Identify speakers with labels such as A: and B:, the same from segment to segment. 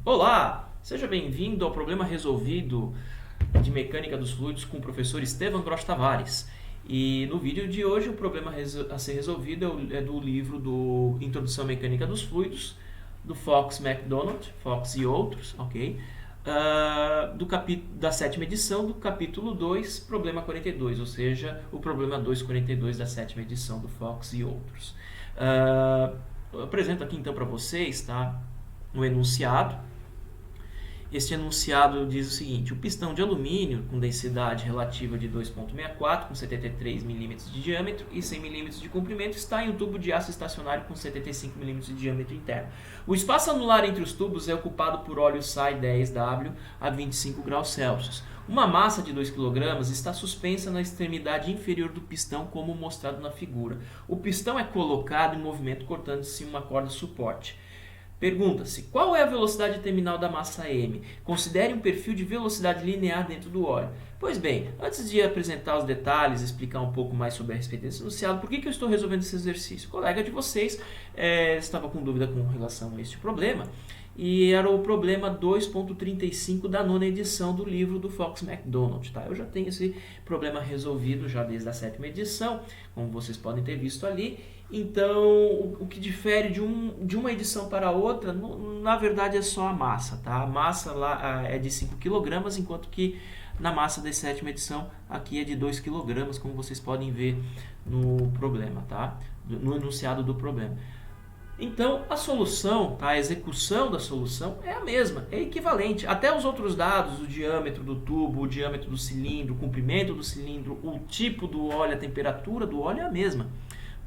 A: Olá, seja bem-vindo ao problema resolvido de mecânica dos fluidos com o professor Estevam Gross Tavares. E no vídeo de hoje o problema a ser resolvido é do livro do Introdução à Mecânica dos Fluidos, do Fox McDonald, Fox e outros, ok? Da sétima edição do capítulo 2, problema 42, ou seja, o problema 242 da sétima edição do Fox e outros. Eu apresento aqui então para vocês, tá, o enunciado. Este enunciado diz o seguinte: o pistão de alumínio com densidade relativa de 2,64 com 73 mm de diâmetro e 100 mm de comprimento está em um tubo de aço estacionário com 75 mm de diâmetro interno. O espaço anular entre os tubos é ocupado por óleo SAI 10W a 25 graus Celsius. Uma massa de 2 kg está suspensa na extremidade inferior do pistão, como mostrado na figura. O pistão é colocado em movimento cortando-se uma corda suporte. Pergunta-se, qual é a velocidade terminal da massa M? Considere um perfil de velocidade linear dentro do óleo. Pois bem, antes de apresentar os detalhes, explicar um pouco mais sobre a respeito desse enunciado, por que eu estou resolvendo esse exercício? O colega de vocês estava com dúvida com relação a este problema, e era o problema 2.35 da nona edição do livro do Fox McDonald. Tá? Eu já tenho esse problema resolvido já desde a sétima edição, como vocês podem ter visto ali. Então, o que difere de uma edição para a outra, na verdade, é só a massa. Tá? A massa lá é de 5 kg, enquanto que na massa da sétima edição aqui é de 2 kg, como vocês podem ver no problema, tá? No enunciado do problema. Então, a solução, tá? A execução da solução é a mesma, é equivalente. Até os outros dados, o diâmetro do tubo, o diâmetro do cilindro, o comprimento do cilindro, o tipo do óleo, a temperatura do óleo é a mesma.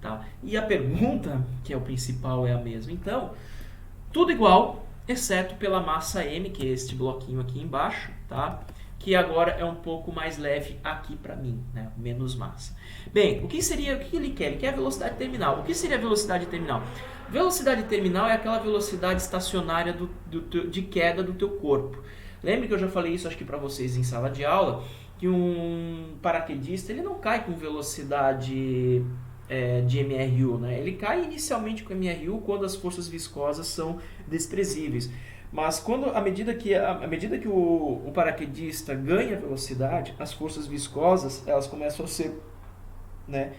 A: Tá? E a pergunta, que é o principal, é a mesma. Então, tudo igual, exceto pela massa M, que é este bloquinho aqui embaixo, tá? Que agora é um pouco mais leve aqui para mim, né? Menos massa. Bem, o que ele quer? Ele quer a velocidade terminal. O que seria a velocidade terminal? Velocidade terminal é aquela velocidade estacionária de queda do teu corpo. Lembre que eu já falei isso, acho que para vocês em sala de aula, que um paraquedista ele não cai com velocidade de MRU, né? Ele cai inicialmente com MRU quando as forças viscosas são desprezíveis. Mas à medida que o paraquedista ganha velocidade, as forças viscosas elas começam a ser, né,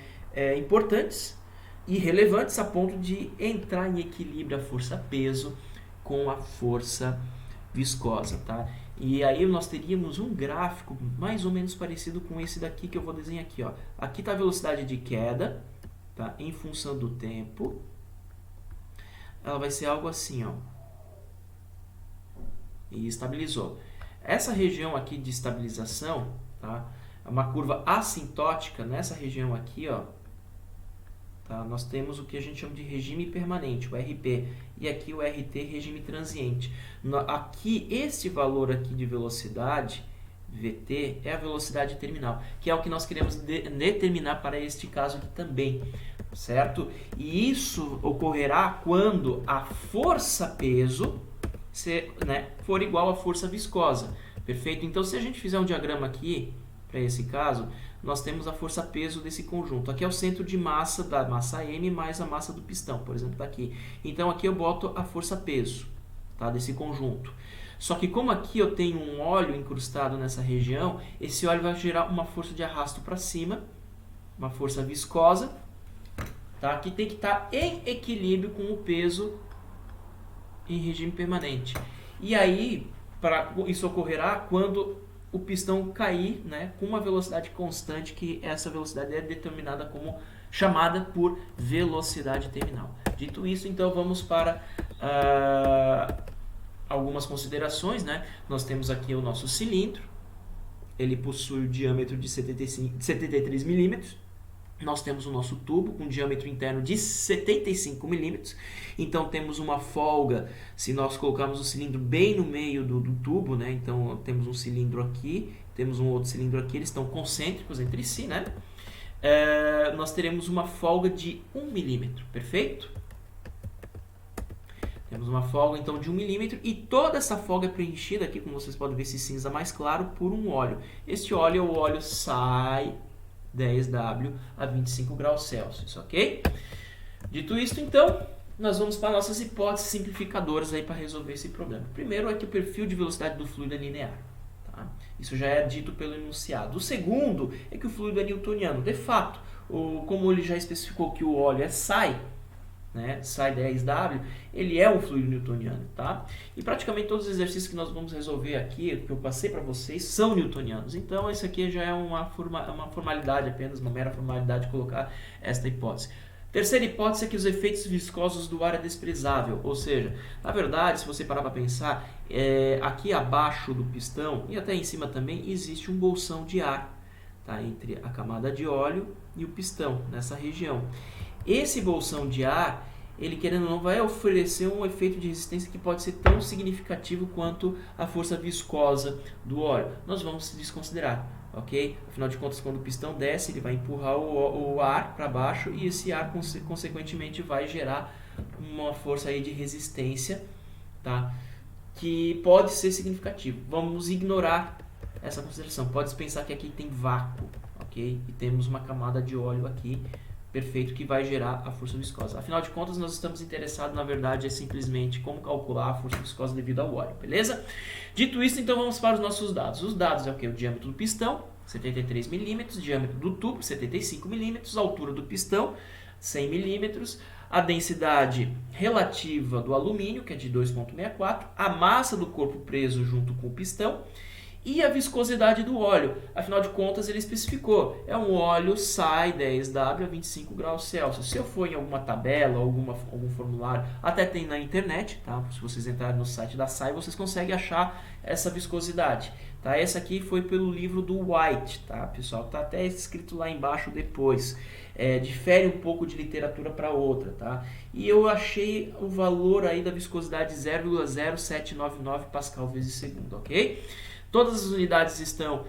A: importantes e relevantes a ponto de entrar em equilíbrio a força-peso com a força viscosa, tá? E aí nós teríamos um gráfico mais ou menos parecido com esse daqui que eu vou desenhar aqui, ó. Aqui está a velocidade de queda, tá? Em função do tempo. Ela vai ser algo assim, ó. E estabilizou. Essa região aqui de estabilização, tá? É uma curva assintótica. Nessa região aqui, ó, tá? Nós temos o que a gente chama de regime permanente, o RP, e aqui o RT, regime transiente. Aqui, este valor aqui de velocidade, VT, é a velocidade terminal, que é o que nós queremos determinar para este caso aqui também, certo? E isso ocorrerá quando a força-peso for igual à força viscosa, perfeito? Então, se a gente fizer um diagrama aqui, para esse caso, nós temos a força-peso desse conjunto. Aqui é o centro de massa da massa M mais a massa do pistão, por exemplo, está aqui. Então, aqui eu boto a força-peso, tá, desse conjunto. Só que como aqui eu tenho um óleo incrustado nessa região, esse óleo vai gerar uma força de arrasto para cima, uma força viscosa, tá, que tem que estar em equilíbrio com o peso em regime permanente. E aí, isso ocorrerá quando o pistão cair, né, com uma velocidade constante, que essa velocidade é determinada como chamada por velocidade terminal. Dito isso, então vamos para algumas considerações, né? Nós temos aqui o nosso cilindro, ele possui o diâmetro de 73 milímetros. Nós temos o nosso tubo com diâmetro interno de 75 milímetros. Então temos uma folga se nós colocarmos o cilindro bem no meio do tubo, né? Então temos um cilindro aqui, temos um outro cilindro aqui, eles estão concêntricos entre si, né? Nós teremos uma folga de 1 milímetro, perfeito? Temos uma folga então de 1 milímetro e toda essa folga é preenchida aqui, como vocês podem ver esse cinza mais claro, por um óleo. Este óleo é o óleo SAI 10W a 25 graus Celsius, ok? Dito isto, então, nós vamos para nossas hipóteses simplificadoras aí para resolver esse problema. Primeiro é que o perfil de velocidade do fluido é linear. Tá? Isso já é dito pelo enunciado. O segundo é que o fluido é newtoniano. De fato, como ele já especificou que o óleo é SAI, né, SAI 10W, ele é um fluido newtoniano, tá? E praticamente todos os exercícios que nós vamos resolver aqui, que eu passei para vocês, são newtonianos. Então, isso aqui já é uma formalidade apenas, uma mera formalidade colocar esta hipótese. Terceira hipótese é que os efeitos viscosos do ar é desprezável, ou seja, na verdade, se você parar para pensar, aqui abaixo do pistão e até em cima também existe um bolsão de ar, tá? Entre a camada de óleo e o pistão, nessa região. Esse bolsão de ar, ele querendo ou não, vai oferecer um efeito de resistência que pode ser tão significativo quanto a força viscosa do óleo. Nós vamos desconsiderar, ok? Afinal de contas, quando o pistão desce, ele vai empurrar o ar para baixo e esse ar, consequentemente, vai gerar uma força aí de resistência, tá? Que pode ser significativo. Vamos ignorar essa consideração. Pode pensar que aqui tem vácuo, ok? E temos uma camada de óleo aqui, perfeito, que vai gerar a força viscosa. Afinal de contas, nós estamos interessados, na verdade, é simplesmente como calcular a força viscosa devido ao óleo, beleza? Dito isso, então vamos para os nossos dados. Os dados é o que? O diâmetro do pistão, 73 milímetros, diâmetro do tubo, 75 milímetros, altura do pistão, 100 milímetros, a densidade relativa do alumínio, que é de 2,64, a massa do corpo preso junto com o pistão, e a viscosidade do óleo. Afinal de contas, ele especificou. É um óleo SAI 10W a 25 graus Celsius. Se eu for em alguma tabela, algum formulário, até tem na internet, tá? Se vocês entrarem no site da SAI, vocês conseguem achar essa viscosidade. Tá? Essa aqui foi pelo livro do White, tá, pessoal? Tá até escrito lá embaixo depois. Difere um pouco de literatura para outra, tá? E eu achei o valor aí da viscosidade 0,0799 Pascal vezes segundo, ok? Todas as unidades estão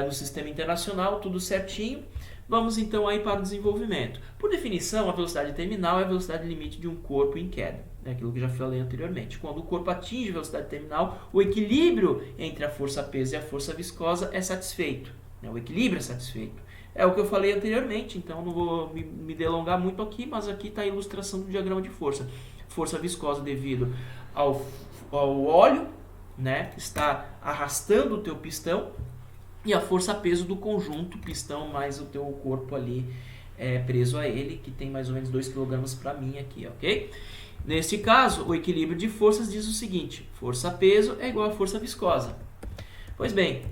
A: no sistema internacional, tudo certinho. Vamos então aí para o desenvolvimento. Por definição, a velocidade terminal é a velocidade limite de um corpo em queda. É aquilo que eu já falei anteriormente. Quando o corpo atinge a velocidade terminal, o equilíbrio entre a força-peso e a força viscosa é satisfeito. O equilíbrio é satisfeito. É o que eu falei anteriormente, então não vou me delongar muito aqui, mas aqui está a ilustração do diagrama de força. Força viscosa devido ao óleo, né, que está arrastando o teu pistão, e a força-peso do conjunto, pistão mais o teu corpo ali preso a ele, que tem mais ou menos 2 kg para mim aqui, ok? Nesse caso, o equilíbrio de forças diz o seguinte: força-peso é igual a força viscosa. Pois bem,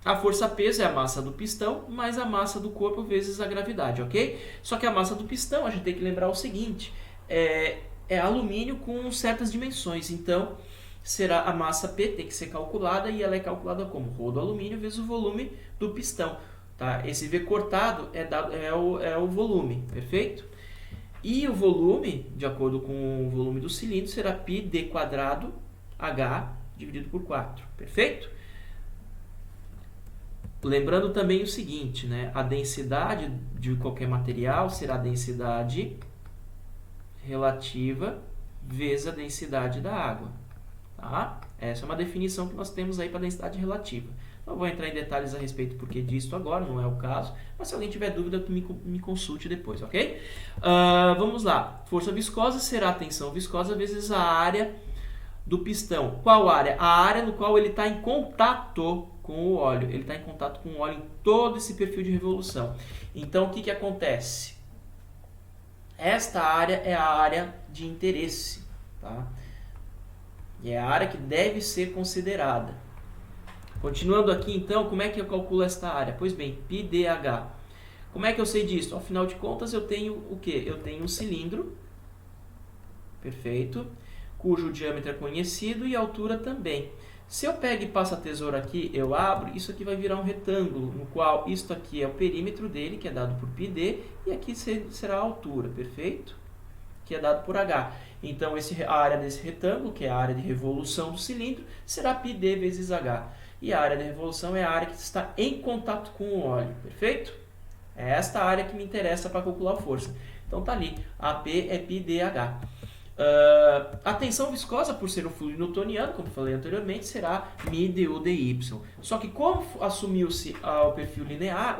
A: a força-peso é a massa do pistão mais a massa do corpo vezes a gravidade, ok? Só que a massa do pistão, a gente tem que lembrar o seguinte, é alumínio com certas dimensões, então será a massa P, tem que ser calculada, e ela é calculada como rho do alumínio vezes o volume do pistão. Tá? Esse V cortado é o volume, perfeito? E o volume, de acordo com o volume do cilindro, será πd quadrado H dividido por 4, perfeito? Lembrando também o seguinte, né? A densidade de qualquer material será a densidade relativa vezes a densidade da água. Tá? Essa é uma definição que nós temos aí para densidade relativa. Não vou entrar em detalhes a respeito do porquê disso agora, não é o caso, mas se alguém tiver dúvida, me consulte depois, ok? Vamos lá. Força viscosa será a tensão viscosa vezes a área do pistão. Qual área? A área no qual ele está em contato com o óleo. Ele está em contato com o óleo em todo esse perfil de revolução. Então, o que acontece? Esta área é a área de interesse, tá? E é a área que deve ser considerada. Continuando aqui, então, como é que eu calculo esta área? Pois bem, πdh. Como é que eu sei disso? Afinal de contas, eu tenho o quê? Eu tenho um cilindro, perfeito, cujo diâmetro é conhecido e a altura também. Se eu pego e passo a tesoura aqui, eu abro, isso aqui vai virar um retângulo, no qual isto aqui é o perímetro dele, que é dado por πd, e aqui será a altura, perfeito? Que é dado por h. Então, a área desse retângulo, que é a área de revolução do cilindro, será πd vezes h. E a área de revolução é a área que está em contato com o óleo, perfeito? É esta área que me interessa para calcular a força. Então, está ali, AP é πdh. A tensão viscosa, por ser um fluido newtoniano, como falei anteriormente, será μ du dy. Só que como assumiu-se o perfil linear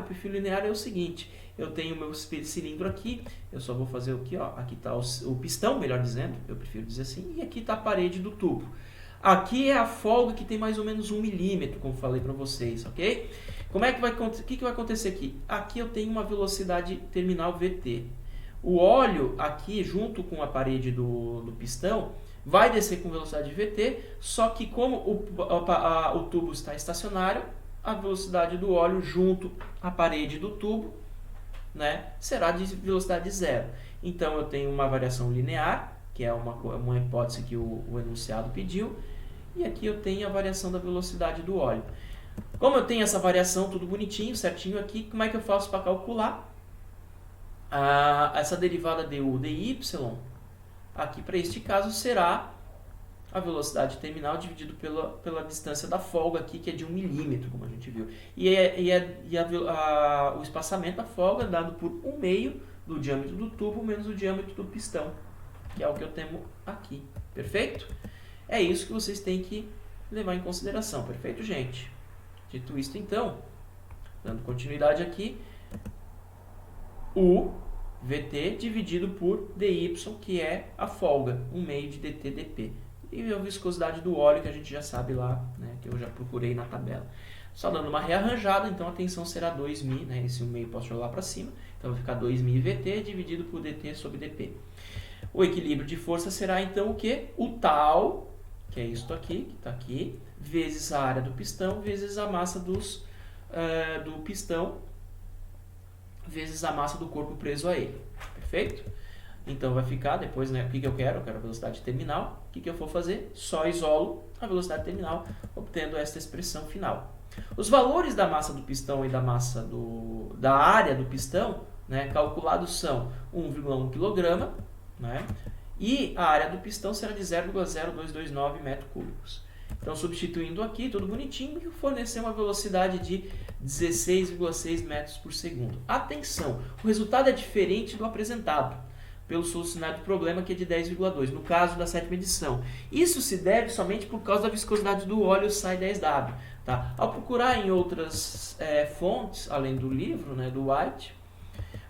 A: é o seguinte: eu tenho o meu cilindro aqui, eu só vou fazer aqui, ó, aqui está o pistão, melhor dizendo, eu prefiro dizer assim, e aqui está a parede do tubo. Aqui é a folga que tem mais ou menos 1 milímetro, como falei para vocês, ok? Como é que o que vai acontecer aqui? Aqui eu tenho uma velocidade terminal Vt. O óleo aqui, junto com a parede do pistão, vai descer com velocidade Vt, só que como o tubo está estacionário, a velocidade do óleo junto à parede do tubo, né, será de velocidade zero. Então eu tenho uma variação linear, que é uma hipótese que o enunciado pediu, e aqui eu tenho a variação da velocidade do óleo. Como eu tenho essa variação tudo bonitinho, certinho aqui, como é que eu faço para calcular essa derivada du dy? Aqui para este caso será a velocidade terminal dividido pela distância da folga aqui, que é de 1 milímetro, como a gente viu. O espaçamento da folga é dado por 1/2 do diâmetro do tubo menos o diâmetro do pistão, que é o que eu tenho aqui. Perfeito? É isso que vocês têm que levar em consideração. Perfeito, gente? Dito isto, então, dando continuidade aqui, o Vt dividido por dy, que é a folga, 1/2 de dt dp. E a viscosidade do óleo, que a gente já sabe lá, né, que eu já procurei na tabela. Só dando uma rearranjada, então a tensão será 2μ, né, esse 1/2 posso jogar para cima, então vai ficar 2μ Vt dividido por dt sobre dp. O equilíbrio de força será então o quê? O tal, que é isto aqui, que está aqui, vezes a área do pistão, vezes a massa do pistão, vezes a massa do corpo preso a ele. Perfeito? Então vai ficar depois, né, o que eu quero? Eu quero a velocidade terminal. O que eu vou fazer? Só isolo a velocidade terminal, obtendo esta expressão final. Os valores da massa do pistão e da massa da área do pistão, né, calculados são 1,1 kg, né, e a área do pistão será de 0,0229 metros cúbicos. Então, substituindo aqui, tudo bonitinho, fornecer uma velocidade de 16,6 metros por segundo. Atenção, o resultado é diferente do apresentado pelo solucionário do problema, que é de 10,2, no caso da 7ª edição. Isso se deve somente por causa da viscosidade do óleo SAI10W. Tá? Ao procurar em outras fontes, além do livro, né, do White,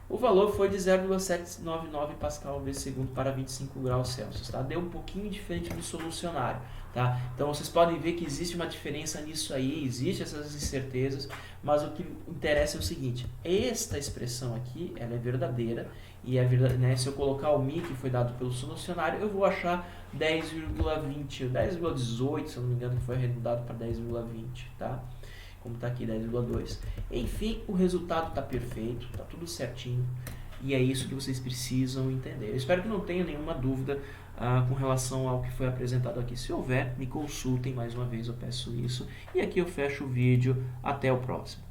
A: o valor foi de 0,799 Pascal vezes segundo para 25 graus Celsius. Tá? Deu um pouquinho diferente do solucionário. Tá? Então vocês podem ver que existe uma diferença nisso aí, existem essas incertezas, mas o que interessa é o seguinte: esta expressão aqui ela é verdadeira, e é verdade, né? Se eu colocar o μ que foi dado pelo solucionário, eu vou achar 10,20, 10,18, se eu não me engano, que foi arredondado para 10,20, tá? Como está aqui, 10,2. Enfim, o resultado está perfeito, está tudo certinho, e é isso que vocês precisam entender. Eu espero que não tenha nenhuma dúvida com relação ao que foi apresentado aqui. Se houver, me consultem mais uma vez, eu peço isso. E aqui eu fecho o vídeo. Até o próximo.